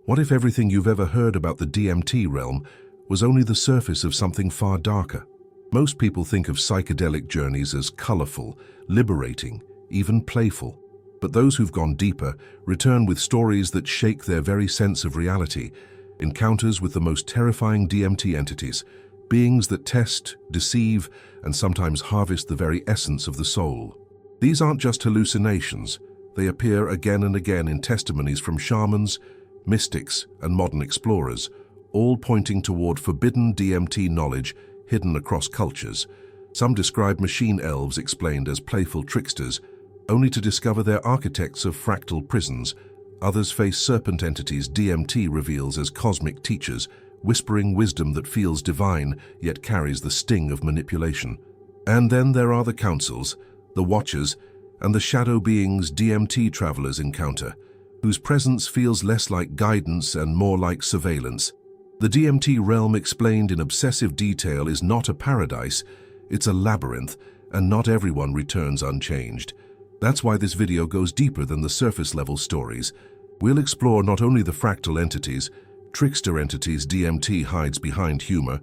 What if everything you've ever heard about the DMT realm was only the surface of something far darker? Most people think of psychedelic journeys as colorful, liberating, even playful. But those who've gone deeper return with stories that shake their very sense of reality, encounters with the most terrifying DMT entities, beings that test, deceive, and sometimes harvest the very essence of the soul. These aren't just hallucinations. They appear again and again in testimonies from shamans, mystics, and modern explorers, all pointing toward forbidden DMT knowledge hidden across cultures. Some describe machine elves explained as playful tricksters, only to discover they're architects of fractal prisons. Others face serpent entities DMT reveals as cosmic teachers, whispering wisdom that feels divine yet carries the sting of manipulation. And then there are the councils, the watchers, and the shadow beings DMT travelers encounter, whose presence feels less like guidance and more like surveillance. The DMT realm explained in obsessive detail is not a paradise, it's a labyrinth, and not everyone returns unchanged. That's why this video goes deeper than the surface-level stories. We'll explore not only the fractal entities, trickster entities DMT hides behind humor,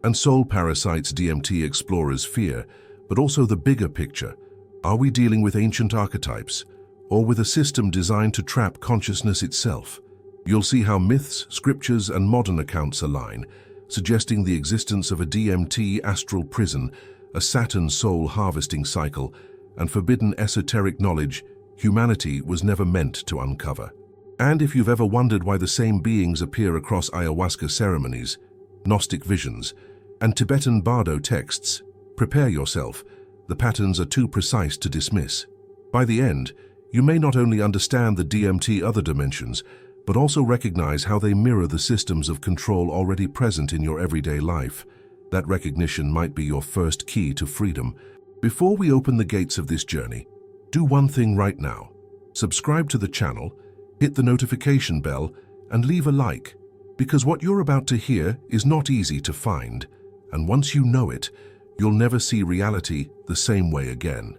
and soul parasites DMT explorers fear, but also the bigger picture. Are we dealing with ancient archetypes, or with a system designed to trap consciousness itself? You'll see how myths, scriptures, and modern accounts align, suggesting the existence of a DMT astral prison, a Saturn soul harvesting cycle, and forbidden esoteric knowledge humanity was never meant to uncover. And if you've ever wondered why the same beings appear across ayahuasca ceremonies, Gnostic visions, and Tibetan Bardo texts, prepare yourself. The patterns are too precise to dismiss. By the end, you may not only understand the DMT other dimensions, but also recognize how they mirror the systems of control already present in your everyday life. That recognition might be your first key to freedom. Before we open the gates of this journey, do one thing right now. Subscribe to the channel, hit the notification bell, and leave a like, because what you're about to hear is not easy to find, and once you know it, you'll never see reality the same way again.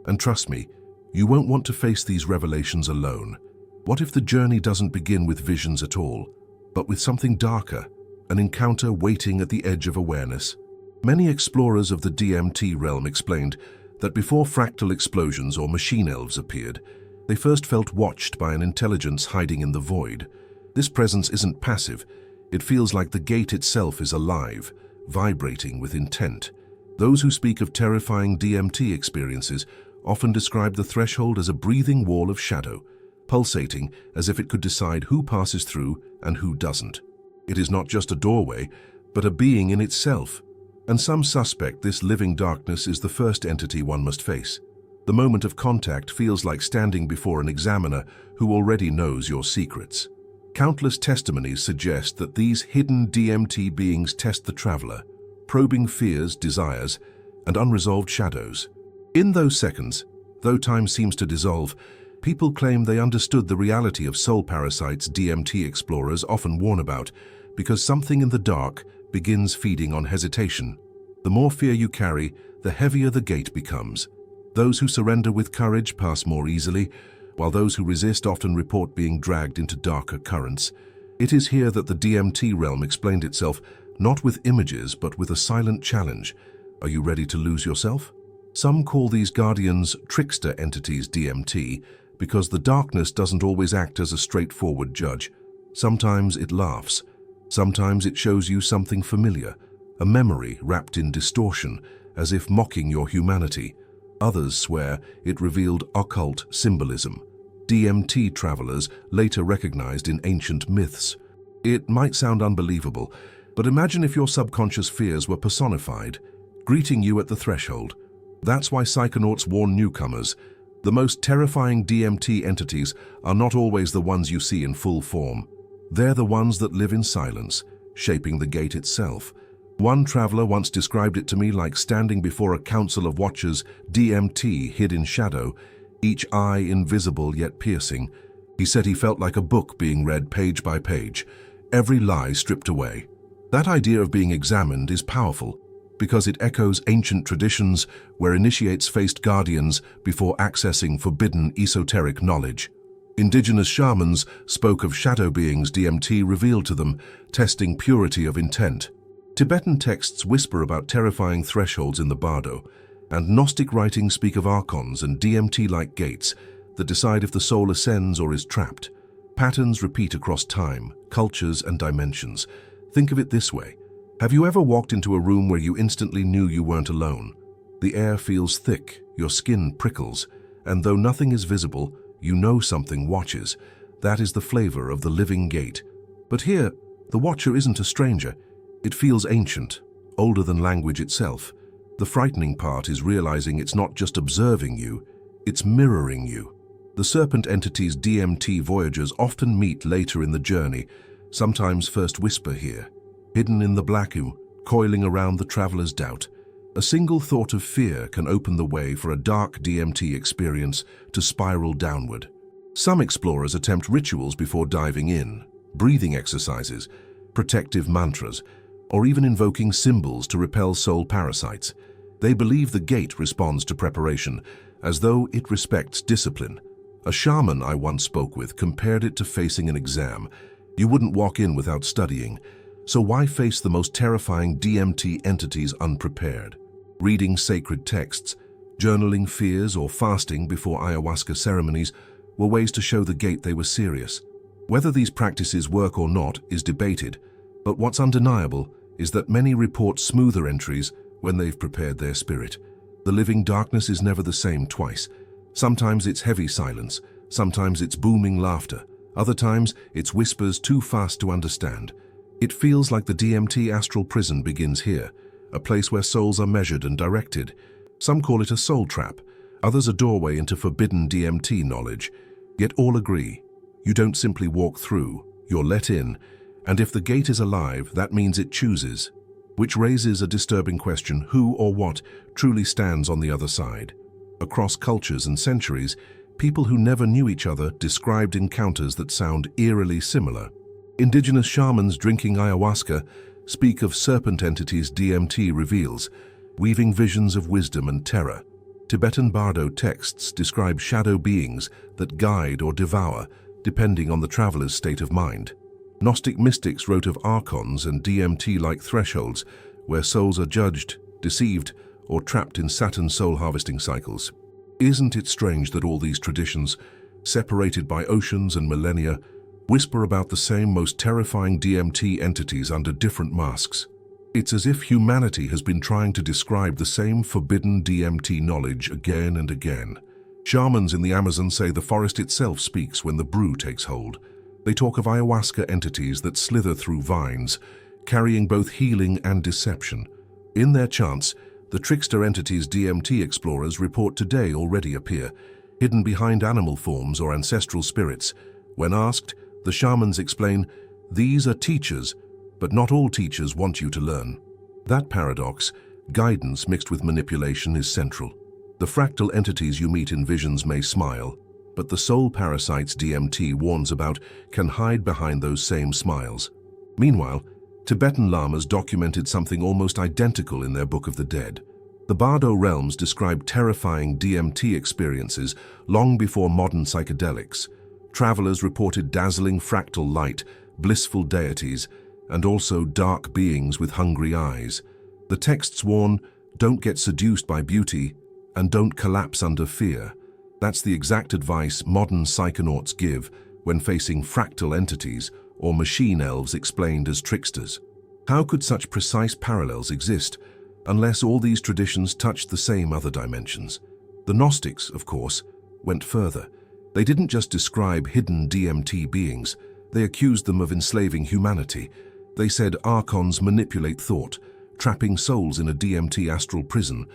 And trust me, you won't want to face these revelations alone. What if the journey doesn't begin with visions at all, but with something darker, an encounter waiting at the edge of awareness? Many explorers of the DMT realm explained that before fractal explosions or machine elves appeared, they first felt watched by an intelligence hiding in the void. This presence isn't passive. It feels like the gate itself is alive, vibrating with intent. Those who speak of terrifying DMT experiences often describe the threshold as a breathing wall of shadow, pulsating as if it could decide who passes through and who doesn't. It is not just a doorway, but a being in itself. And some suspect this living darkness is the first entity one must face. The moment of contact feels like standing before an examiner who already knows your secrets. Countless testimonies suggest that these hidden DMT beings test the traveler, probing fears, desires, and unresolved shadows. In those seconds, though time seems to dissolve, people claim they understood the reality of soul parasites DMT explorers often warn about, because something in the dark begins feeding on hesitation. The more fear you carry, the heavier the gate becomes. Those who surrender with courage pass more easily, while those who resist often report being dragged into darker currents. It is here that the DMT realm explained itself, not with images, but with a silent challenge. Are you ready to lose yourself? Some call these guardians trickster entities DMT, because the darkness doesn't always act as a straightforward judge. Sometimes it laughs. Sometimes it shows you something familiar, a memory wrapped in distortion, as if mocking your humanity. Others swear it revealed occult symbolism, DMT travelers later recognized in ancient myths. It might sound unbelievable, but imagine if your subconscious fears were personified, greeting you at the threshold. That's why psychonauts warn newcomers. The most terrifying DMT entities are not always the ones you see in full form. They're the ones that live in silence, shaping the gate itself. One traveler once described it to me like standing before a council of watchers, DMT hid in shadow, each eye invisible yet piercing. He said he felt like a book being read page by page, every lie stripped away. That idea of being examined is powerful, because it echoes ancient traditions where initiates faced guardians before accessing forbidden esoteric knowledge. Indigenous shamans spoke of shadow beings DMT revealed to them, testing purity of intent. Tibetan texts whisper about terrifying thresholds in the bardo, and Gnostic writings speak of archons and DMT-like gates that decide if the soul ascends or is trapped. Patterns repeat across time, cultures, and dimensions. Think of it this way. Have you ever walked into a room where you instantly knew you weren't alone? The air feels thick, your skin prickles, and though nothing is visible, you know something watches. That is the flavor of the living gate. But here, the watcher isn't a stranger. It feels ancient, older than language itself. The frightening part is realizing it's not just observing you, it's mirroring you. The serpent entity's DMT voyagers often meet later in the journey, sometimes first whisper here, hidden in the blackoo, coiling around the traveler's doubt. A single thought of fear can open the way for a dark DMT experience to spiral downward. Some explorers attempt rituals before diving in, breathing exercises, protective mantras, or even invoking symbols to repel soul parasites. They believe the gate responds to preparation, as though it respects discipline. A shaman I once spoke with compared it to facing an exam. You wouldn't walk in without studying, so why face the most terrifying DMT entities unprepared? Reading sacred texts, journaling fears, or fasting before ayahuasca ceremonies were ways to show the gate they were serious. Whether these practices work or not is debated, but what's undeniable is that many report smoother entries when they've prepared their spirit. The living darkness is never the same twice. Sometimes it's heavy silence, sometimes it's booming laughter, other times it's whispers too fast to understand. It feels like the DMT astral prison begins here, a place where souls are measured and directed. Some call it a soul trap, others a doorway into forbidden DMT knowledge. Yet all agree, you don't simply walk through, you're let in, and if the gate is alive, that means it chooses. Which raises a disturbing question: who or what truly stands on the other side? Across cultures and centuries, people who never knew each other described encounters that sound eerily similar. Indigenous shamans drinking ayahuasca speak of serpent entities DMT reveals, weaving visions of wisdom and terror. Tibetan bardo texts describe shadow beings that guide or devour, depending on the traveler's state of mind. Gnostic mystics wrote of archons and DMT-like thresholds, where souls are judged, deceived, or trapped in Saturn's soul-harvesting cycles. Isn't it strange that all these traditions, separated by oceans and millennia, whisper about the same most terrifying DMT entities under different masks? It's as if humanity has been trying to describe the same forbidden DMT knowledge again and again. Shamans in the Amazon say the forest itself speaks when the brew takes hold. They talk of ayahuasca entities that slither through vines, carrying both healing and deception. In their chants, the trickster entities DMT explorers report today already appear, hidden behind animal forms or ancestral spirits. When asked, the shamans explain, these are teachers, but not all teachers want you to learn. That paradox, guidance mixed with manipulation, is central. The fractal entities you meet in visions may smile, but the soul parasites DMT warns about can hide behind those same smiles. Meanwhile, Tibetan lamas documented something almost identical in their Book of the Dead. The Bardo realms describe terrifying DMT experiences long before modern psychedelics. Travelers reported dazzling fractal light, blissful deities, and also dark beings with hungry eyes. The texts warn, don't get seduced by beauty, and don't collapse under fear. That's the exact advice modern psychonauts give when facing fractal entities or machine elves explained as tricksters. How could such precise parallels exist unless all these traditions touched the same other dimensions? The Gnostics, of course, went further. They didn't just describe hidden DMT beings, they accused them of enslaving humanity. They said archons manipulate thought, trapping souls in a DMT astral prison,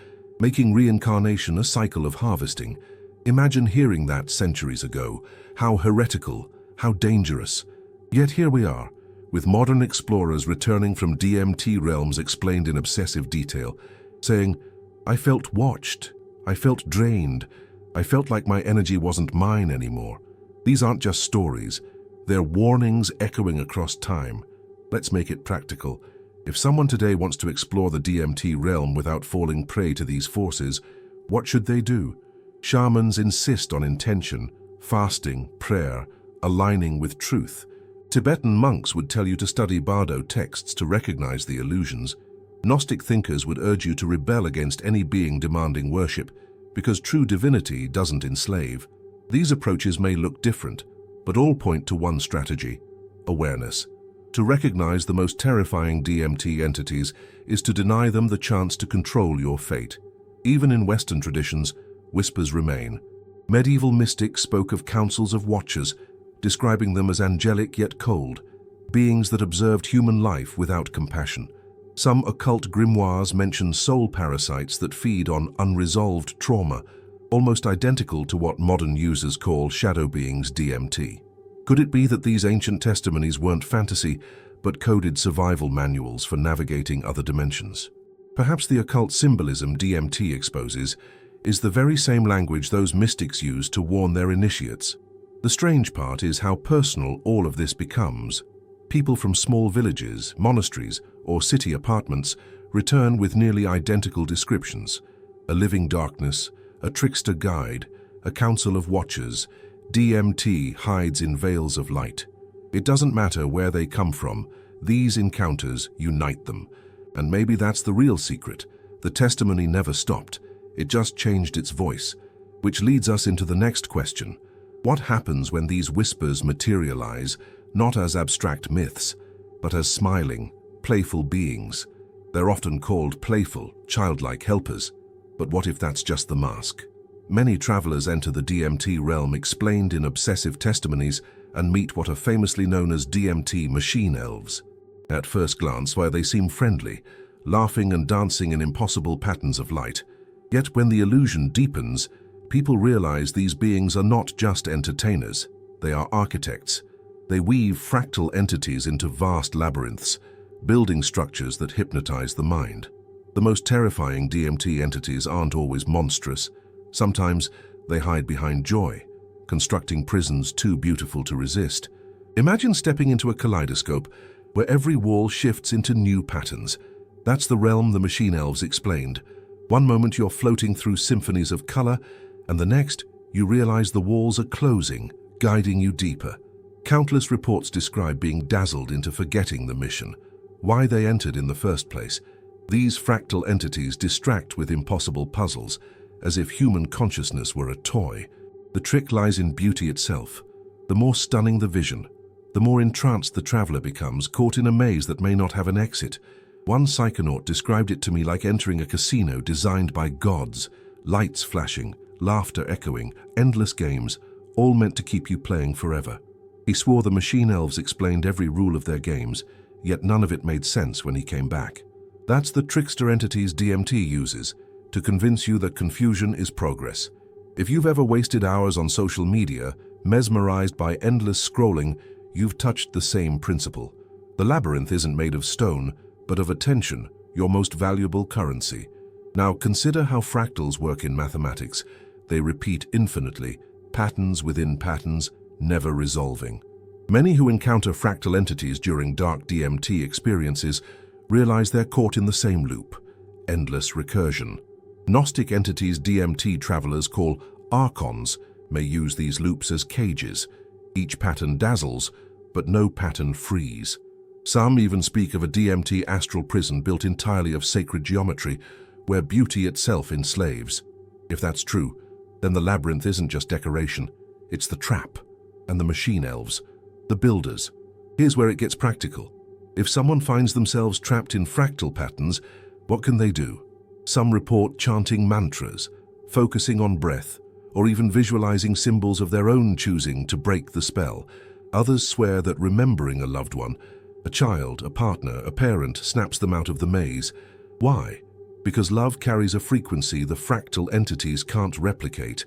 making reincarnation a cycle of harvesting. Imagine hearing that centuries ago. How heretical, how dangerous. Yet here we are, with modern explorers returning from DMT realms explained in obsessive detail, saying, I felt watched, I felt drained, I felt like my energy wasn't mine anymore. These aren't just stories, they're warnings echoing across time. Let's make it practical. If someone today wants to explore the DMT realm without falling prey to these forces, what should they do? Shamans insist on intention, fasting, prayer, aligning with truth. Tibetan monks would tell you to study Bardo texts to recognize the illusions. Gnostic thinkers would urge you to rebel against any being demanding worship, because true divinity doesn't enslave. These approaches may look different, but all point to one strategy: awareness. To recognize the most terrifying DMT entities is to deny them the chance to control your fate. Even in Western traditions, whispers remain. Medieval mystics spoke of councils of watchers, describing them as angelic yet cold, beings that observed human life without compassion. Some occult grimoires mention soul parasites that feed on unresolved trauma, almost identical to what modern users call shadow beings DMT. Could it be that these ancient testimonies weren't fantasy, but coded survival manuals for navigating other dimensions? Perhaps the occult symbolism DMT exposes is the very same language those mystics used to warn their initiates. The strange part is how personal all of this becomes. People from small villages, monasteries, or city apartments return with nearly identical descriptions: a living darkness, a trickster guide, a council of watchers. DMT hides in veils of light. It doesn't matter where they come from, these encounters unite them. And maybe that's the real secret. The testimony never stopped, it just changed its voice. Which leads us into the next question. What happens when these whispers materialize, not as abstract myths, but as smiling, playful beings? They're often called playful, childlike helpers. But what if that's just the mask? Many travelers enter the DMT realm explained in obsessive testimonies and meet what are famously known as DMT machine elves. At first glance, while they seem friendly, laughing and dancing in impossible patterns of light, yet when the illusion deepens, people realize these beings are not just entertainers, they are architects. They weave fractal entities into vast labyrinths, building structures that hypnotize the mind. The most terrifying DMT entities aren't always monstrous. Sometimes they hide behind joy, constructing prisons too beautiful to resist. Imagine stepping into a kaleidoscope where every wall shifts into new patterns. That's the realm the machine elves explained. One moment you're floating through symphonies of color, and the next you realize the walls are closing, guiding you deeper. Countless reports describe being dazzled into forgetting the mission, why they entered in the first place. These fractal entities distract with impossible puzzles, as if human consciousness were a toy. The trick lies in beauty itself. The more stunning the vision, the more entranced the traveler becomes, caught in a maze that may not have an exit. One psychonaut described it to me like entering a casino designed by gods, lights flashing, laughter echoing, endless games, all meant to keep you playing forever. He swore the machine elves explained every rule of their games, yet none of it made sense when he came back. That's the trickster entities DMT uses, to convince you that confusion is progress. If you've ever wasted hours on social media, mesmerized by endless scrolling, you've touched the same principle. The labyrinth isn't made of stone, but of attention, your most valuable currency. Now consider how fractals work in mathematics. They repeat infinitely, patterns within patterns, never resolving. Many who encounter fractal entities during dark DMT experiences realize they're caught in the same loop, endless recursion. Gnostic entities DMT travelers call archons may use these loops as cages. Each pattern dazzles, but no pattern frees. Some even speak of a DMT astral prison built entirely of sacred geometry, where beauty itself enslaves. If that's true, then the labyrinth isn't just decoration, it's the trap. And the machine elves, the builders. Here's where it gets practical. If someone finds themselves trapped in fractal patterns, what can they do? Some report chanting mantras, focusing on breath, or even visualizing symbols of their own choosing to break the spell. Others swear that remembering a loved one, a child, a partner, a parent, snaps them out of the maze. Why? Because love carries a frequency the fractal entities can't replicate.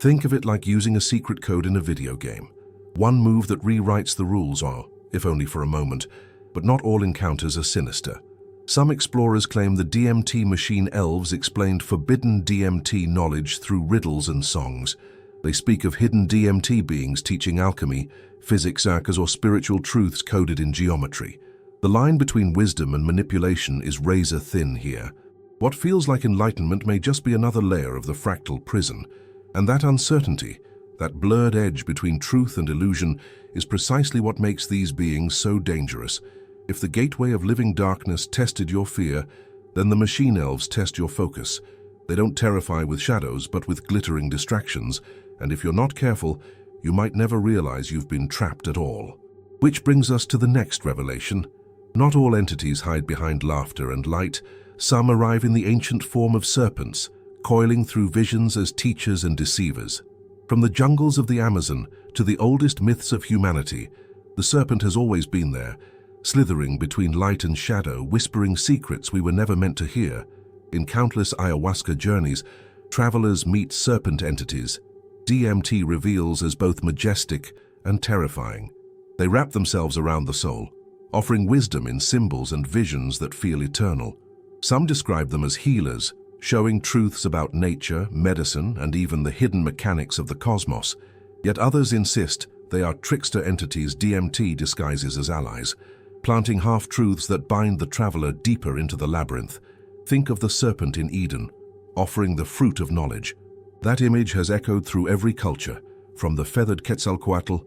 Think of it like using a secret code in a video game. One move that rewrites the rules, or if only for a moment. But not all encounters are sinister. Some explorers claim the DMT machine elves explained forbidden DMT knowledge through riddles and songs. They speak of hidden DMT beings teaching alchemy, physics, or spiritual truths coded in geometry. The line between wisdom and manipulation is razor thin here. What feels like enlightenment may just be another layer of the fractal prison. And that uncertainty, That blurred edge between truth and illusion is precisely what makes these beings so dangerous. If the gateway of living darkness tested your fear, then the machine elves test your focus. They don't terrify with shadows, but with glittering distractions, and if you're not careful, you might never realize you've been trapped at all. Which brings us to the next revelation. Not all entities hide behind laughter and light. Some arrive in the ancient form of serpents, coiling through visions as teachers and deceivers. From the jungles of the Amazon to the oldest myths of humanity, the serpent has always been there, slithering between light and shadow, whispering secrets we were never meant to hear. In countless ayahuasca journeys, travelers meet serpent entities. DMT reveals as both majestic and terrifying. They wrap themselves around the soul, offering wisdom in symbols and visions that feel eternal. Some describe them as healers, showing truths about nature, medicine, and even the hidden mechanics of the cosmos. Yet others insist they are trickster entities DMT disguises as allies, planting half-truths that bind the traveler deeper into the labyrinth. Think of the serpent in Eden, offering the fruit of knowledge. That image has echoed through every culture, from the feathered Quetzalcoatl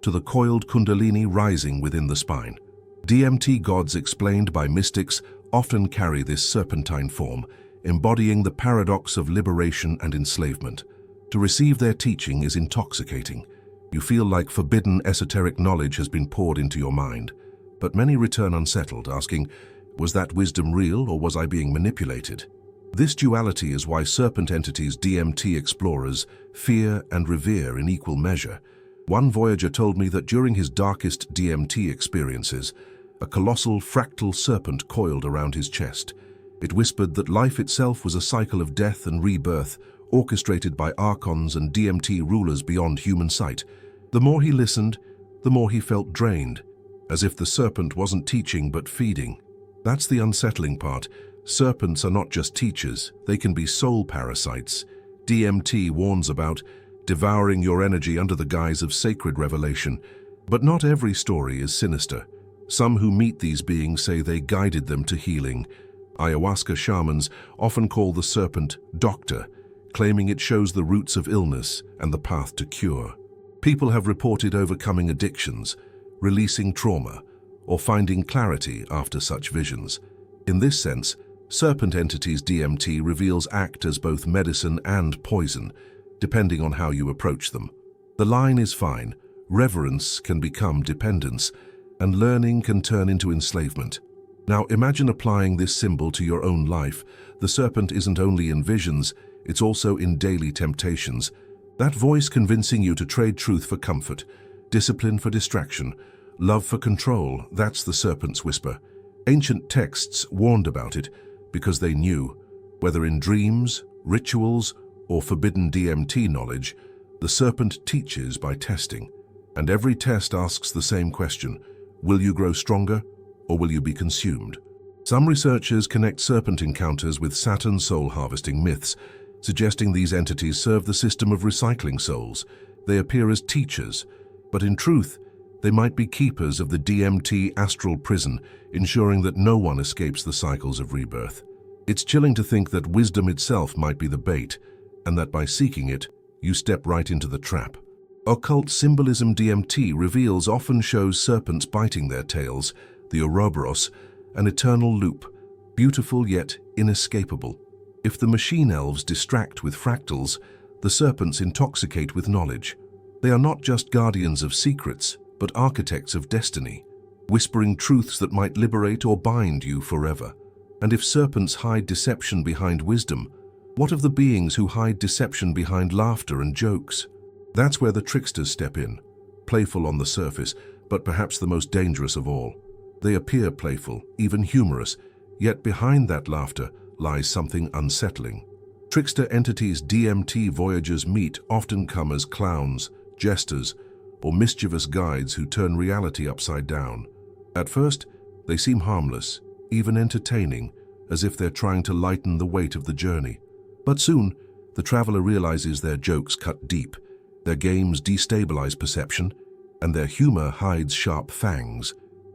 to the coiled Kundalini rising within the spine. DMT gods explained by mystics often carry this serpentine form, embodying the paradox of liberation and enslavement. To receive their teaching is intoxicating. You feel like forbidden esoteric knowledge has been poured into your mind. But many return unsettled, asking, was that wisdom real or was I being manipulated? This duality is why serpent entities DMT explorers fear and revere in equal measure. One voyager told me that during his darkest DMT experiences, a colossal fractal serpent coiled around his chest. It whispered that life itself was a cycle of death and rebirth, orchestrated by archons and DMT rulers beyond human sight. The more he listened, the more he felt drained, as if the serpent wasn't teaching but feeding. That's the unsettling part. Serpents are not just teachers, they can be soul parasites. DMT warns about devouring your energy under the guise of sacred revelation. But not every story is sinister. Some who meet these beings say they guided them to healing. Ayahuasca shamans often call the serpent doctor, claiming it shows the roots of illness and the path to cure. People have reported overcoming addictions, releasing trauma, or finding clarity after such visions. In this sense, serpent entities DMT reveals act as both medicine and poison, depending on how you approach them. The line is fine. Reverence can become dependence, and learning can turn into enslavement. Now imagine applying this symbol to your own life. The serpent isn't only in visions, it's also in daily temptations. That voice convincing you to trade truth for comfort, discipline for distraction, love for control, that's the serpent's whisper. Ancient texts warned about it because they knew, whether in dreams, rituals, or forbidden DMT knowledge, the serpent teaches by testing. And every test asks the same question: will you grow stronger, or will you be consumed? Some researchers connect serpent encounters with Saturn soul harvesting myths, suggesting these entities serve the system of recycling souls. They appear as teachers, but in truth, they might be keepers of the DMT astral prison, ensuring that no one escapes the cycles of rebirth. It's chilling to think that wisdom itself might be the bait, and that by seeking it, you step right into the trap. Occult symbolism DMT reveals often shows serpents biting their tails, the Ouroboros, an eternal loop, beautiful yet inescapable. If the machine elves distract with fractals, the serpents intoxicate with knowledge. They are not just guardians of secrets, but architects of destiny, whispering truths that might liberate or bind you forever. And if serpents hide deception behind wisdom, what of the beings who hide deception behind laughter and jokes? That's where the tricksters step in, playful on the surface, but perhaps the most dangerous of all. They appear playful, even humorous, yet behind that laughter lies something unsettling. Trickster entities DMT voyagers meet often come as clowns, jesters, or mischievous guides who turn reality upside down. At first, they seem harmless, even entertaining, as if they're trying to lighten the weight of the journey. But soon, the traveler realizes their jokes cut deep, their games destabilize perception, and their humor hides sharp fangs.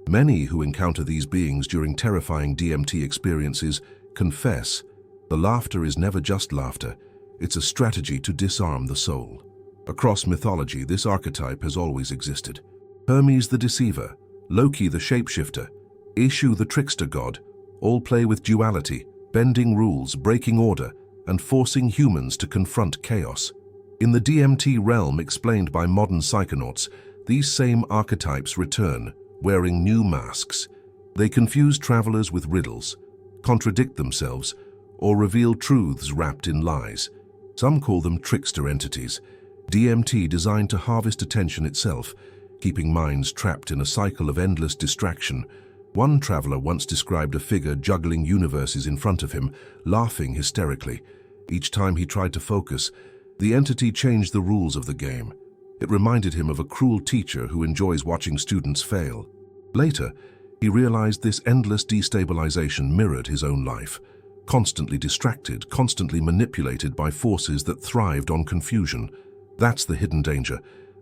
Many who encounter these beings during terrifying DMT experiences confess the laughter is never just laughter, it's a strategy to disarm the soul. Across mythology, this archetype has always existed. Hermes the deceiver, Loki the shapeshifter, Ishu the trickster god, all play with duality, bending rules, breaking order, and forcing humans to confront chaos. In the DMT realm explained by modern psychonauts, these same archetypes return, wearing new masks. They confuse travelers with riddles, contradict themselves, or reveal truths wrapped in lies. Some call them trickster entities, DMT designed to harvest attention itself, keeping minds trapped in a cycle of endless distraction. One traveler once described a figure juggling universes in front of him, laughing hysterically. Each time he tried to focus, the entity changed the rules of the game. It reminded him of a cruel teacher who enjoys watching students fail. Later, he realized this endless destabilization mirrored his own life. Constantly distracted, constantly manipulated by forces that thrived on confusion. That's the hidden danger.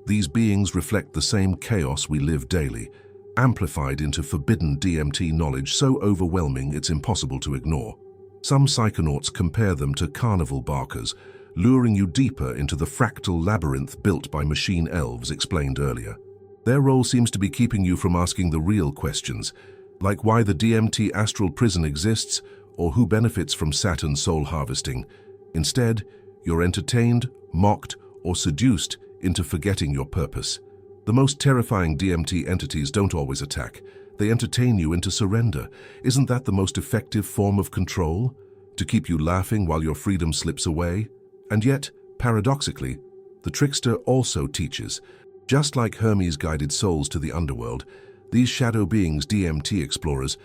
These beings reflect the same chaos we live daily, amplified into forbidden DMT knowledge so overwhelming it's impossible to ignore. Some psychonauts compare them to carnival barkers, luring you deeper into the fractal labyrinth built by machine elves explained earlier. Their role seems to be keeping you from asking the real questions, like why the DMT astral prison exists or who benefits from Saturn's soul harvesting. Instead, you're entertained, mocked, or seduced into forgetting your purpose. The most terrifying DMT entities don't always attack. They entertain you into surrender. Isn't that the most effective form of control? To keep you laughing while your freedom slips away? And yet, paradoxically, the trickster also teaches. Just like Hermes guided souls to the underworld, these shadow beings, DMT explorers,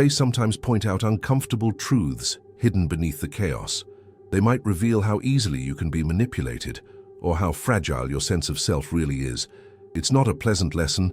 sometimes point out uncomfortable truths hidden beneath the chaos. They might reveal how easily you can be manipulated, or how fragile your sense of self really is. It's not a pleasant lesson,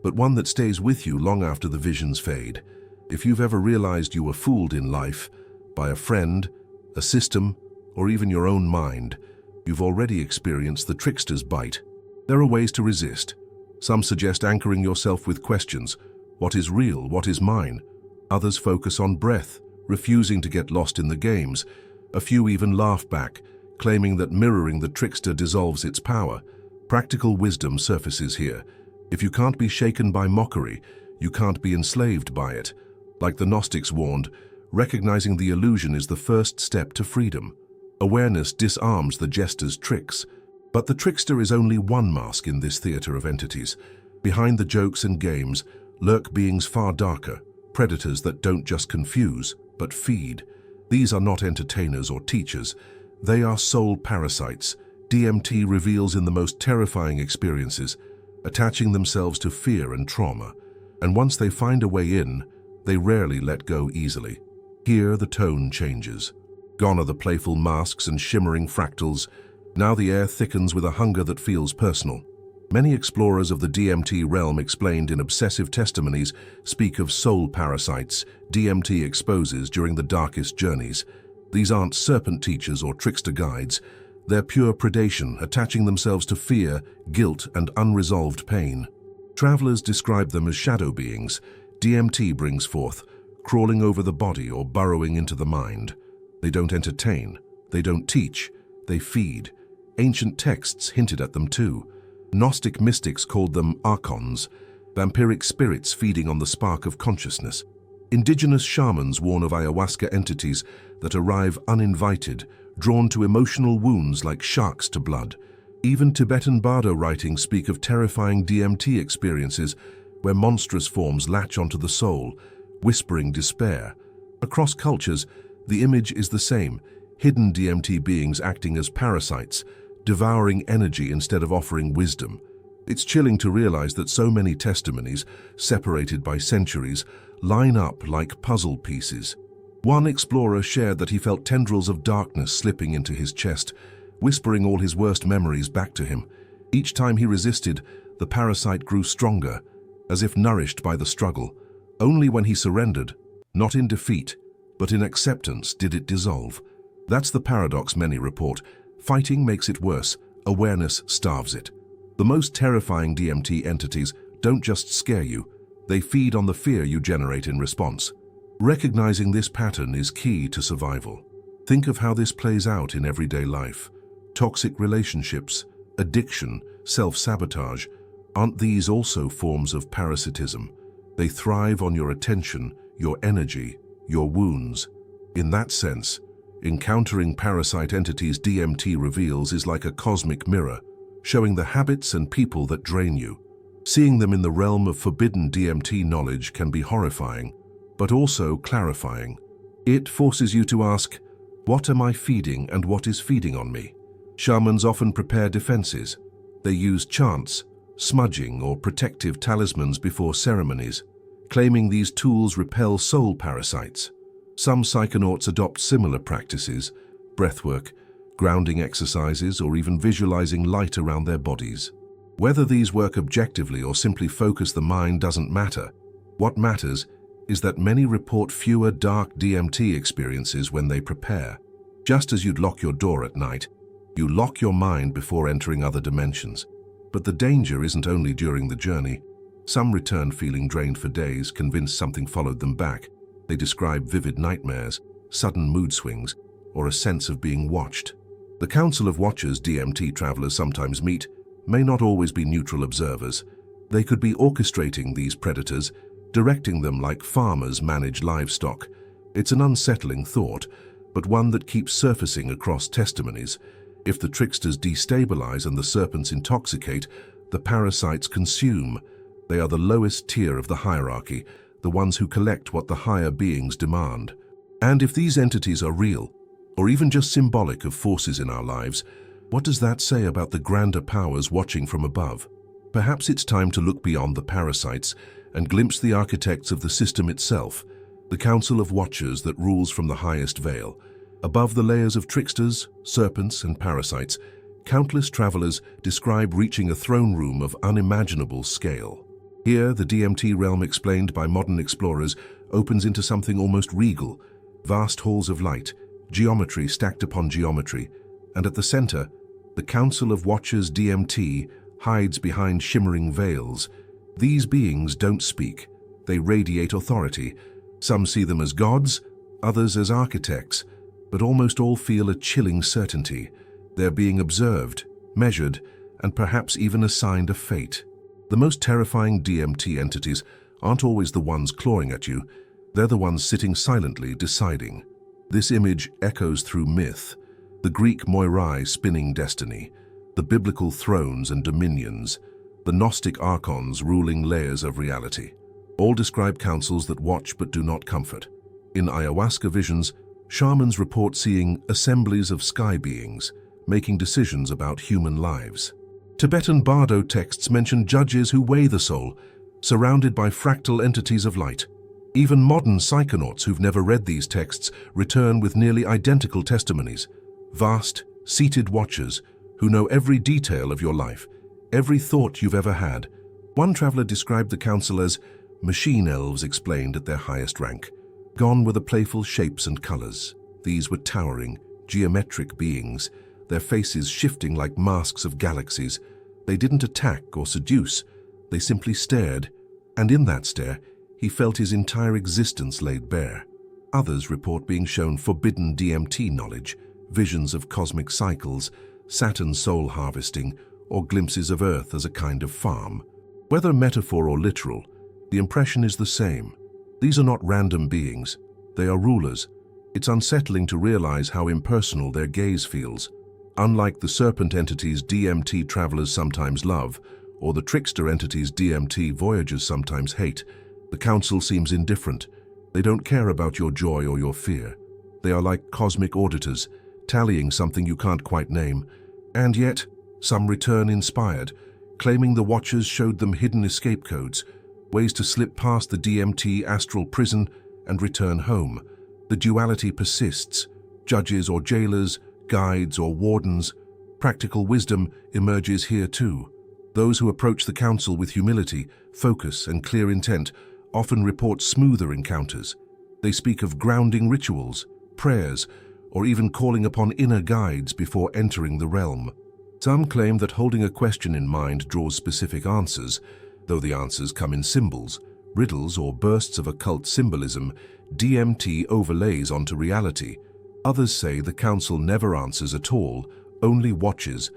but one that stays with you long after the visions fade. If you've ever realized you were fooled in life, by a friend, a system, or even your own mind, you've already experienced the trickster's bite. There are ways to resist. Some suggest anchoring yourself with questions. What is real? What is mine? Others focus on breath, refusing to get lost in the games. A few even laugh back, claiming that mirroring the trickster dissolves its power. Practical wisdom surfaces here. If you can't be shaken by mockery, you can't be enslaved by it. Like the Gnostics warned, recognizing the illusion is the first step to freedom. Awareness disarms the jester's tricks. But the trickster is only one mask in this theater of entities. Behind the jokes and games lurk beings far darker, predators that don't just confuse, but feed. These are not entertainers or teachers. They are soul parasites. DMT reveals in the most terrifying experiences, attaching themselves to fear and trauma. And once they find a way in, they rarely let go easily. Here the tone changes. Gone are the playful masks and shimmering fractals. Now the air thickens with a hunger that feels personal. Many explorers of the DMT realm explained in obsessive testimonies speak of soul parasites DMT exposes during the darkest journeys. These aren't serpent teachers or trickster guides. They're pure predation, attaching themselves to fear, guilt, and unresolved pain. Travelers describe them as shadow beings DMT brings forth, crawling over the body or burrowing into the mind. They don't entertain, they don't teach, they feed. Ancient texts hinted at them too. Gnostic mystics called them archons, vampiric spirits feeding on the spark of consciousness. Indigenous shamans warn of ayahuasca entities that arrive uninvited, drawn to emotional wounds like sharks to blood. Even Tibetan Bardo writings speak of terrifying DMT experiences where monstrous forms latch onto the soul, whispering despair. Across cultures, the image is the same, hidden DMT beings acting as parasites, devouring energy instead of offering wisdom. It's chilling to realize that so many testimonies, separated by centuries, line up like puzzle pieces. One explorer shared that he felt tendrils of darkness slipping into his chest, whispering all his worst memories back to him. Each time he resisted, the parasite grew stronger, as if nourished by the struggle. Only when he surrendered, not in defeat, but in acceptance, did it dissolve. That's the paradox many report. Fighting makes it worse, awareness starves it. The most terrifying DMT entities don't just scare you, they feed on the fear you generate in response. Recognizing this pattern is key to survival. Think of how this plays out in everyday life. Toxic relationships, addiction, self-sabotage, aren't these also forms of parasitism? They thrive on your attention, your energy, your wounds. In that sense, encountering parasite entities DMT reveals is like a cosmic mirror, showing the habits and people that drain you. Seeing them in the realm of forbidden DMT knowledge can be horrifying, but also clarifying. It forces you to ask, what am I feeding and what is feeding on me? Shamans often prepare defenses. They use chants, smudging, or protective talismans before ceremonies, claiming these tools repel soul parasites. Some psychonauts adopt similar practices, breathwork, grounding exercises, or even visualizing light around their bodies. Whether these work objectively or simply focus the mind doesn't matter. What matters is that many report fewer dark DMT experiences when they prepare. Just as you'd lock your door at night, you lock your mind before entering other dimensions. But the danger isn't only during the journey. Some return feeling drained for days, convinced something followed them back. They describe vivid nightmares, sudden mood swings, or a sense of being watched. The Council of Watchers DMT travelers sometimes meet may not always be neutral observers. They could be orchestrating these predators, directing them like farmers manage livestock. It's an unsettling thought, but one that keeps surfacing across testimonies. If the tricksters destabilize and the serpents intoxicate, the parasites consume. They are the lowest tier of the hierarchy, the ones who collect what the higher beings demand. And if these entities are real, or even just symbolic of forces in our lives, what does that say about the grander powers watching from above? Perhaps it's time to look beyond the parasites and glimpse the architects of the system itself, the Council of Watchers that rules from the highest veil. Above the layers of tricksters, serpents, and parasites, countless travelers describe reaching a throne room of unimaginable scale. Here, the DMT realm explained by modern explorers opens into something almost regal, vast halls of light, geometry stacked upon geometry, and at the center, the Council of Watchers DMT hides behind shimmering veils. These beings don't speak, they radiate authority. Some see them as gods, others as architects, but almost all feel a chilling certainty. They're being observed, measured, and perhaps even assigned a fate. The most terrifying DMT entities aren't always the ones clawing at you, they're the ones sitting silently deciding. This image echoes through myth, the Greek Moirai spinning destiny, the biblical thrones and dominions, the Gnostic archons ruling layers of reality. All describe councils that watch but do not comfort. In ayahuasca visions, shamans report seeing assemblies of sky beings, making decisions about human lives. Tibetan Bardo texts mention judges who weigh the soul, surrounded by fractal entities of light. Even modern psychonauts who've never read these texts return with nearly identical testimonies. Vast, seated watchers who know every detail of your life, every thought you've ever had. One traveler described the council as machine elves explained at their highest rank, gone were the playful shapes and colors. These were towering, geometric beings, their faces shifting like masks of galaxies. They didn't attack or seduce, they simply stared, and in that stare, he felt his entire existence laid bare. Others report being shown forbidden DMT knowledge, visions of cosmic cycles, Saturn soul harvesting, or glimpses of Earth as a kind of farm. Whether metaphor or literal, the impression is the same. These are not random beings, they are rulers. It's unsettling to realize how impersonal their gaze feels. Unlike the serpent entities DMT travelers sometimes love, or the trickster entities DMT voyagers sometimes hate, the council seems indifferent. They don't care about your joy or your fear. They are like cosmic auditors, tallying something you can't quite name. And yet, some return inspired, claiming the watchers showed them hidden escape codes, ways to slip past the DMT astral prison and return home. The duality persists. Judges or jailers, guides or wardens, practical wisdom emerges here too. Those who approach the council with humility, focus, and clear intent often report smoother encounters. They speak of grounding rituals, prayers, or even calling upon inner guides before entering the realm. Some claim that holding a question in mind draws specific answers, though the answers come in symbols, riddles, or bursts of occult symbolism DMT overlays onto reality. Others say the council never answers at all, only watches.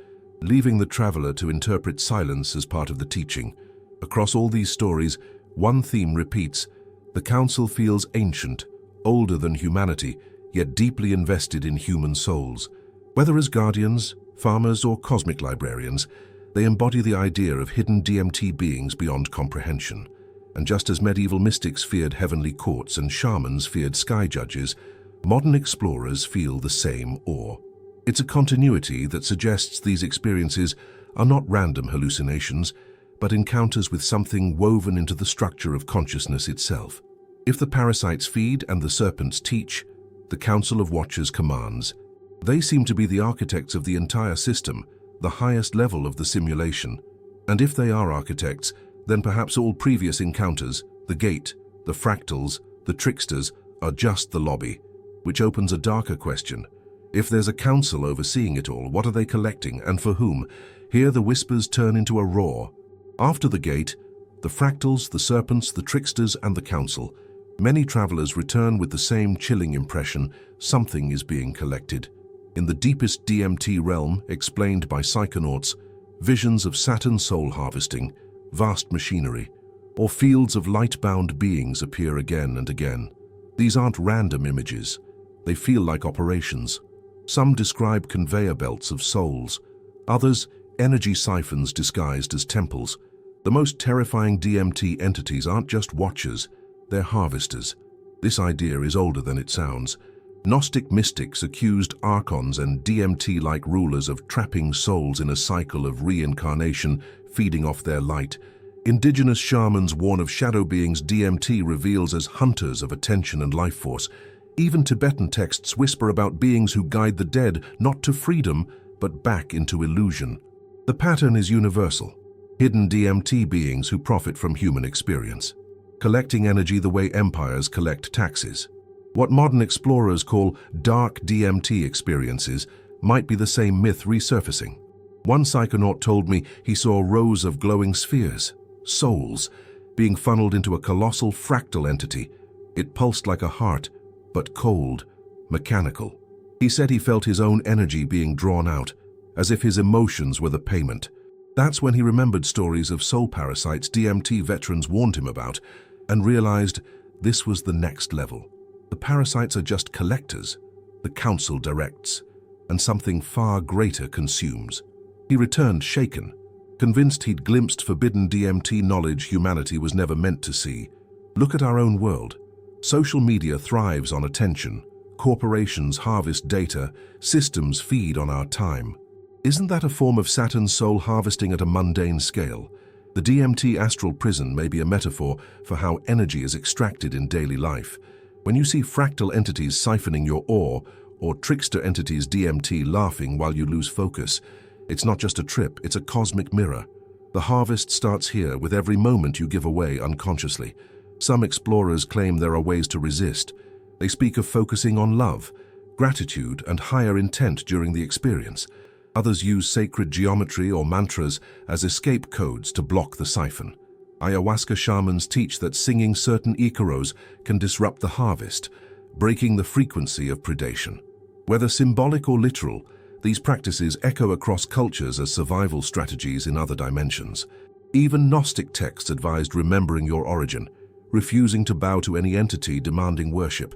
leaving the traveler to interpret silence as part of the teaching. Across all these stories, one theme repeats: the council feels ancient, older than humanity, yet deeply invested in human souls. Whether as guardians, farmers, or cosmic librarians, they embody the idea of hidden DMT beings beyond comprehension. And just as medieval mystics feared heavenly courts and shamans feared sky judges, modern explorers feel the same awe. It's a continuity that suggests these experiences are not random hallucinations, but encounters with something woven into the structure of consciousness itself. If the parasites feed and the serpents teach, the Council of Watchers commands. They seem to be the architects of the entire system, the highest level of the simulation. And if they are architects, then perhaps all previous encounters, the gate, the fractals, the tricksters, are just the lobby, which opens a darker question. If there's a council overseeing it all, what are they collecting and for whom? Here the whispers turn into a roar. After the gate, the fractals, the serpents, the tricksters, and the council. Many travelers return with the same chilling impression: something is being collected. In the deepest DMT realm, explained by psychonauts, visions of Saturn soul harvesting, vast machinery, or fields of light-bound beings appear again and again. These aren't random images. They feel like operations. Some describe conveyor belts of souls. Others, energy siphons disguised as temples. The most terrifying DMT entities aren't just watchers, they're harvesters. This idea is older than it sounds. Gnostic mystics accused archons and DMT-like rulers of trapping souls in a cycle of reincarnation, feeding off their light. Indigenous shamans warn of shadow beings DMT reveals as hunters of attention and life force. Even Tibetan texts whisper about beings who guide the dead not to freedom, but back into illusion. The pattern is universal. Hidden DMT beings who profit from human experience, collecting energy the way empires collect taxes. What modern explorers call dark DMT experiences might be the same myth resurfacing. One psychonaut told me he saw rows of glowing spheres, souls, being funneled into a colossal fractal entity. It pulsed like a heart, but cold, mechanical. He said he felt his own energy being drawn out, as if his emotions were the payment. That's when he remembered stories of soul parasites DMT veterans warned him about, and realized this was the next level. The parasites are just collectors, the council directs, and something far greater consumes. He returned shaken, convinced he'd glimpsed forbidden DMT knowledge humanity was never meant to see. Look at our own world. Social media thrives on attention. Corporations harvest data. Systems feed on our time. Isn't that a form of Saturn's soul harvesting at a mundane scale? The DMT astral prison may be a metaphor for how energy is extracted in daily life. When you see fractal entities siphoning your ore, or trickster entities DMT laughing while you lose focus, it's not just a trip, it's a cosmic mirror. The harvest starts here with every moment you give away unconsciously. Some explorers claim there are ways to resist. They speak of focusing on love, gratitude, and higher intent during the experience. Others use sacred geometry or mantras as escape codes to block the siphon. Ayahuasca shamans teach that singing certain icaros can disrupt the harvest, breaking the frequency of predation. Whether symbolic or literal, these practices echo across cultures as survival strategies in other dimensions. Even Gnostic texts advised remembering your origin, refusing to bow to any entity demanding worship.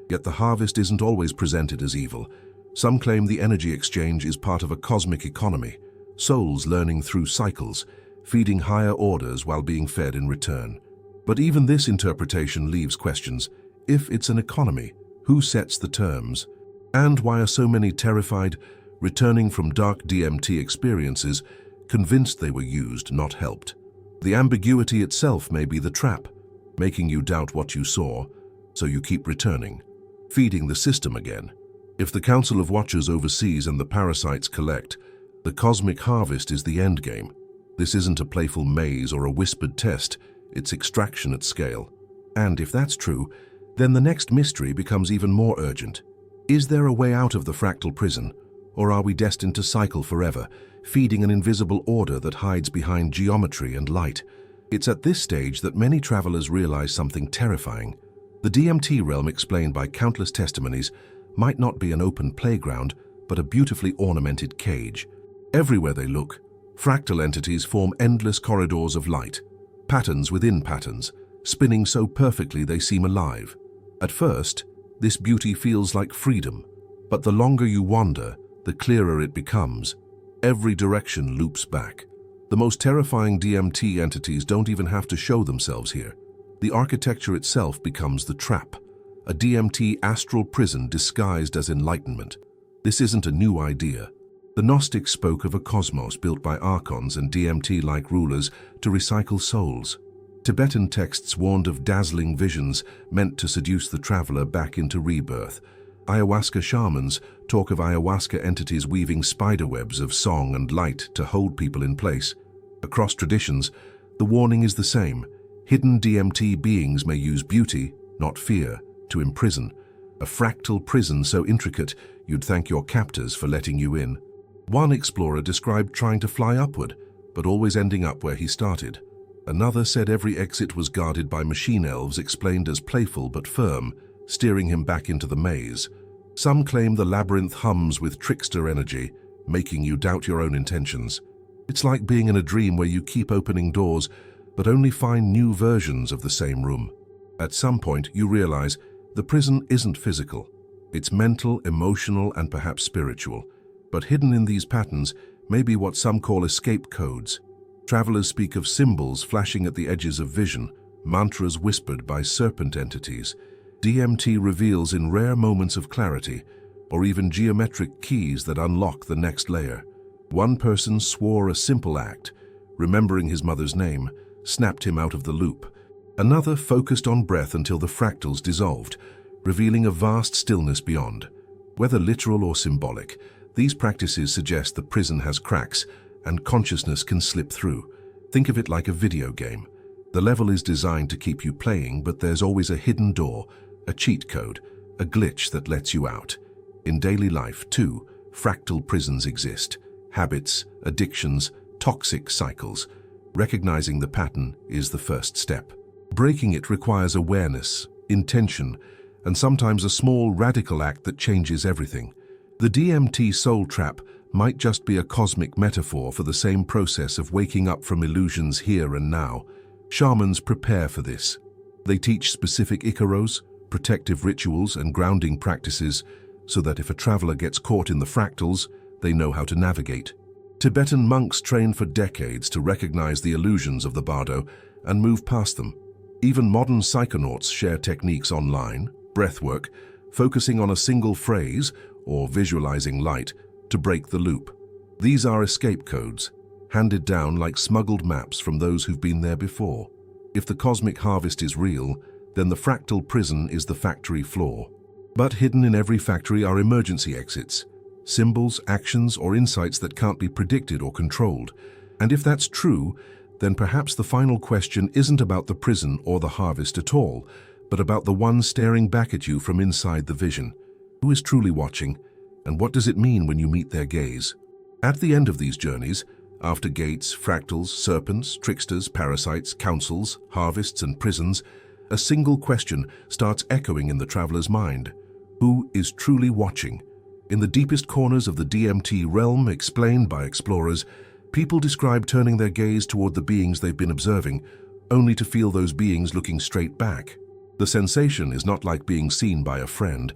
Yet the harvest isn't always presented as evil. Some claim the energy exchange is part of a cosmic economy, souls learning through cycles, feeding higher orders while being fed in return. But even this interpretation leaves questions. If it's an economy, who sets the terms? And why are so many terrified, returning from dark DMT experiences, convinced they were used, not helped? The ambiguity itself may be the trap, making you doubt what you saw, so you keep returning, feeding the system again. If the Council of Watchers oversees and the parasites collect, the cosmic harvest is the endgame. This isn't a playful maze or a whispered test, it's extraction at scale. And if that's true, then the next mystery becomes even more urgent. Is there a way out of the fractal prison, or are we destined to cycle forever, feeding an invisible order that hides behind geometry and light? It's at this stage that many travelers realize something terrifying. The DMT realm, explained by countless testimonies, might not be an open playground, but a beautifully ornamented cage. Everywhere they look, fractal entities form endless corridors of light, patterns within patterns, spinning so perfectly they seem alive. At first, this beauty feels like freedom, but the longer you wander, the clearer it becomes. Every direction loops back. The most terrifying DMT entities don't even have to show themselves here. The architecture itself becomes the trap, a DMT astral prison disguised as enlightenment. This isn't a new idea. The Gnostics spoke of a cosmos built by archons and DMT-like rulers to recycle souls. Tibetan texts warned of dazzling visions meant to seduce the traveler back into rebirth. Ayahuasca shamans talk of ayahuasca entities weaving spiderwebs of song and light to hold people in place. Across traditions, the warning is the same. Hidden DMT beings may use beauty, not fear, to imprison. A fractal prison so intricate you'd thank your captors for letting you in. One explorer described trying to fly upward, but always ending up where he started. Another said every exit was guarded by machine elves explained as playful but firm, steering him back into the maze. Some claim the labyrinth hums with trickster energy, making you doubt your own intentions. It's like being in a dream where you keep opening doors, but only find new versions of the same room. At some point, you realize the prison isn't physical. It's mental, emotional, and perhaps spiritual. But hidden in these patterns may be what some call escape codes. Travelers speak of symbols flashing at the edges of vision, mantras whispered by serpent entities. DMT reveals in rare moments of clarity, or even geometric keys that unlock the next layer. One person swore a simple act, remembering his mother's name, snapped him out of the loop. Another focused on breath until the fractals dissolved, revealing a vast stillness beyond. Whether literal or symbolic, these practices suggest the prison has cracks and consciousness can slip through. Think of it like a video game. The level is designed to keep you playing, but there's always a hidden door, a cheat code, a glitch that lets you out. In daily life, too, fractal prisons exist. Habits, addictions, toxic cycles. Recognizing the pattern is the first step. Breaking it requires awareness, intention, and sometimes a small radical act that changes everything. The DMT soul trap might just be a cosmic metaphor for the same process of waking up from illusions here and now. Shamans prepare for this. They teach specific icaros, protective rituals, and grounding practices so that if a traveler gets caught in the fractals, they know how to navigate. Tibetan monks train for decades to recognize the illusions of the bardo and move past them. Even modern psychonauts share techniques online, breathwork, focusing on a single phrase or visualizing light to break the loop. These are escape codes, handed down like smuggled maps from those who've been there before. If the cosmic harvest is real, then the fractal prison is the factory floor. But hidden in every factory are emergency exits, symbols, actions, or insights that can't be predicted or controlled. And if that's true, then perhaps the final question isn't about the prison or the harvest at all, but about the one staring back at you from inside the vision. Who is truly watching, and what does it mean when you meet their gaze? At the end of these journeys, after gates, fractals, serpents, tricksters, parasites, councils, harvests, and prisons, a single question starts echoing in the traveler's mind. Who is truly watching? In the deepest corners of the DMT realm explained by explorers, people describe turning their gaze toward the beings they've been observing, only to feel those beings looking straight back. The sensation is not like being seen by a friend.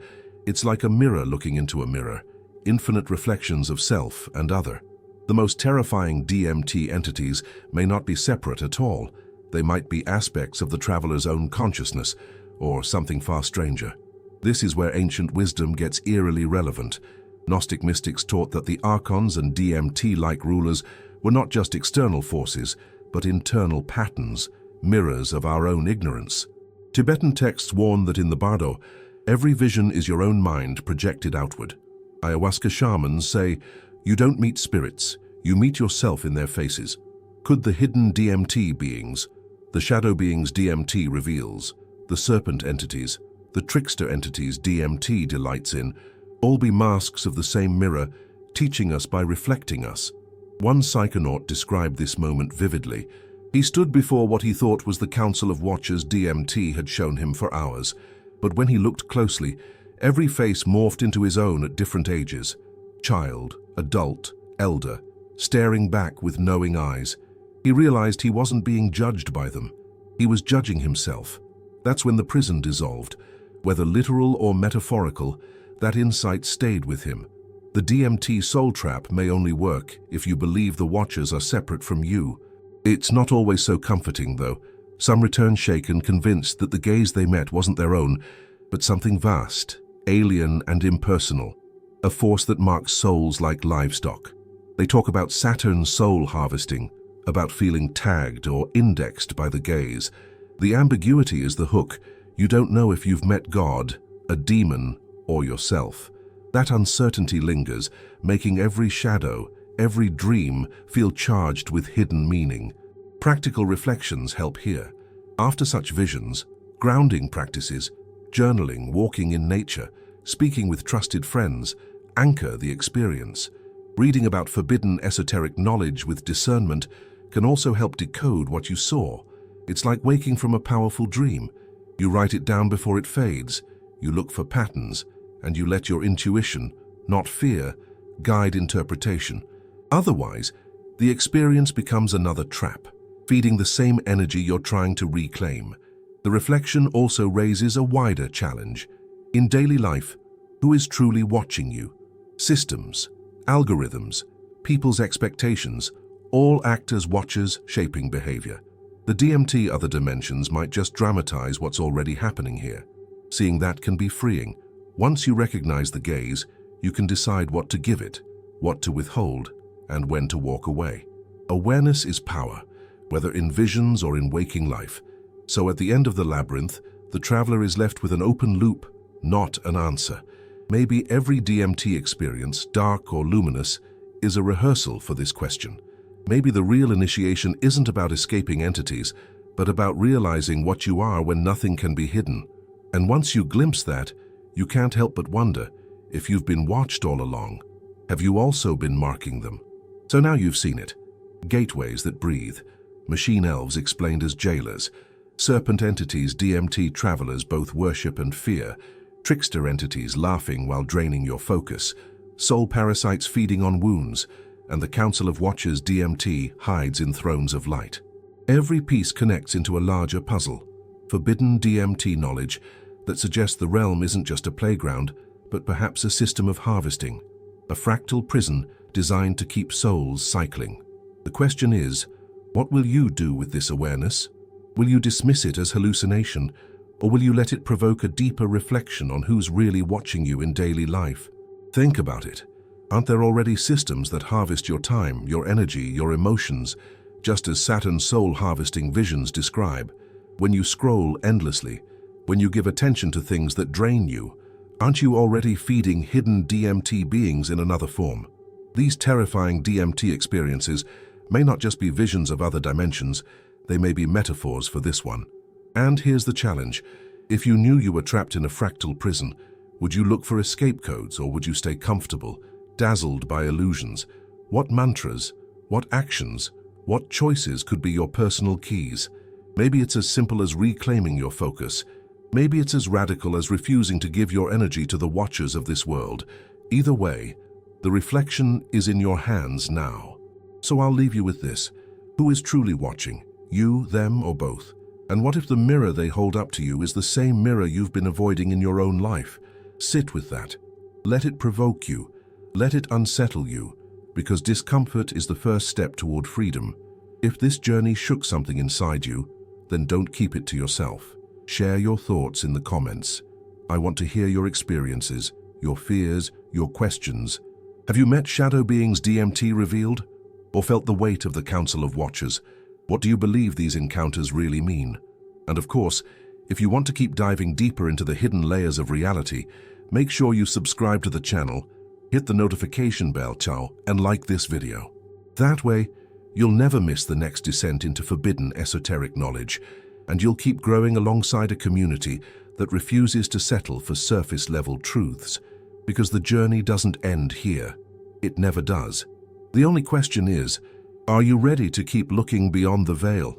It's like a mirror looking into a mirror, infinite reflections of self and other. The most terrifying DMT entities may not be separate at all. They might be aspects of the traveler's own consciousness, or something far stranger. This is where ancient wisdom gets eerily relevant. Gnostic mystics taught that the archons and DMT-like rulers were not just external forces, but internal patterns, mirrors of our own ignorance. Tibetan texts warn that in the bardo, every vision is your own mind projected outward. Ayahuasca shamans say, you don't meet spirits, you meet yourself in their faces. Could the hidden DMT beings, the shadow beings DMT reveals, the serpent entities, the trickster entities DMT delights in, all be masks of the same mirror, teaching us by reflecting us? One psychonaut described this moment vividly. He stood before what he thought was the council of watchers DMT had shown him for hours, but when he looked closely, every face morphed into his own at different ages. Child, adult, elder, staring back with knowing eyes. He realized he wasn't being judged by them. He was judging himself. That's when the prison dissolved. Whether literal or metaphorical, that insight stayed with him. The DMT soul trap may only work if you believe the watchers are separate from you. It's not always so comforting, though. Some return shaken, convinced that the gaze they met wasn't their own, but something vast, alien and impersonal, a force that marks souls like livestock. They talk about Saturn soul harvesting, about feeling tagged or indexed by the gaze. The ambiguity is the hook. You don't know if you've met God, a demon, or yourself. That uncertainty lingers, making every shadow, every dream feel charged with hidden meaning. Practical reflections help here. After such visions, grounding practices, journaling, walking in nature, speaking with trusted friends, anchor the experience. Reading about forbidden esoteric knowledge with discernment can also help decode what you saw. It's like waking from a powerful dream. You write it down before it fades. You look for patterns, and you let your intuition, not fear, guide interpretation. Otherwise, the experience becomes another trap, feeding the same energy you're trying to reclaim. The reflection also raises a wider challenge. In daily life, who is truly watching you? Systems, algorithms, people's expectations, all act as watchers shaping behavior. The DMT other dimensions might just dramatize what's already happening here. Seeing that can be freeing. Once you recognize the gaze, you can decide what to give it, what to withhold, and when to walk away. Awareness is power, whether in visions or in waking life. So at the end of the labyrinth, the traveler is left with an open loop, not an answer. Maybe every DMT experience, dark or luminous, is a rehearsal for this question. Maybe the real initiation isn't about escaping entities, but about realizing what you are when nothing can be hidden. And once you glimpse that, you can't help but wonder if you've been watched all along. Have you also been marking them? So now you've seen it. Gateways that breathe, machine elves explained as jailers, serpent entities DMT travelers both worship and fear, trickster entities laughing while draining your focus, soul parasites feeding on wounds, and the Council of Watchers DMT hides in thrones of light. Every piece connects into a larger puzzle, forbidden DMT knowledge that suggests the realm isn't just a playground, but perhaps a system of harvesting, a fractal prison designed to keep souls cycling. The question is, what will you do with this awareness? Will you dismiss it as hallucination, or will you let it provoke a deeper reflection on who's really watching you in daily life? Think about it. Aren't there already systems that harvest your time, your energy, your emotions, just as Saturn's soul harvesting visions describe? When you scroll endlessly, when you give attention to things that drain you, aren't you already feeding hidden DMT beings in another form? These terrifying DMT experiences may not just be visions of other dimensions, they may be metaphors for this one. And here's the challenge. If you knew you were trapped in a fractal prison, would you look for escape codes, or would you stay comfortable, dazzled by illusions? What mantras, what actions, what choices could be your personal keys? Maybe it's as simple as reclaiming your focus. Maybe it's as radical as refusing to give your energy to the watchers of this world. Either way, the reflection is in your hands now. So I'll leave you with this. Who is truly watching? You, them, or both? And what if the mirror they hold up to you is the same mirror you've been avoiding in your own life? Sit with that. Let it provoke you. Let it unsettle you, because discomfort is the first step toward freedom. If this journey shook something inside you, then don't keep it to yourself. Share your thoughts in the comments. I want to hear your experiences, your fears, your questions. Have you met shadow beings DMT revealed? Or felt the weight of the Council of Watchers? What do you believe these encounters really mean? And of course, if you want to keep diving deeper into the hidden layers of reality, make sure you subscribe to the channel, hit the notification bell, and like this video. That way, you'll never miss the next descent into forbidden esoteric knowledge, and you'll keep growing alongside a community that refuses to settle for surface-level truths, because the journey doesn't end here. It never does. The only question is, are you ready to keep looking beyond the veil?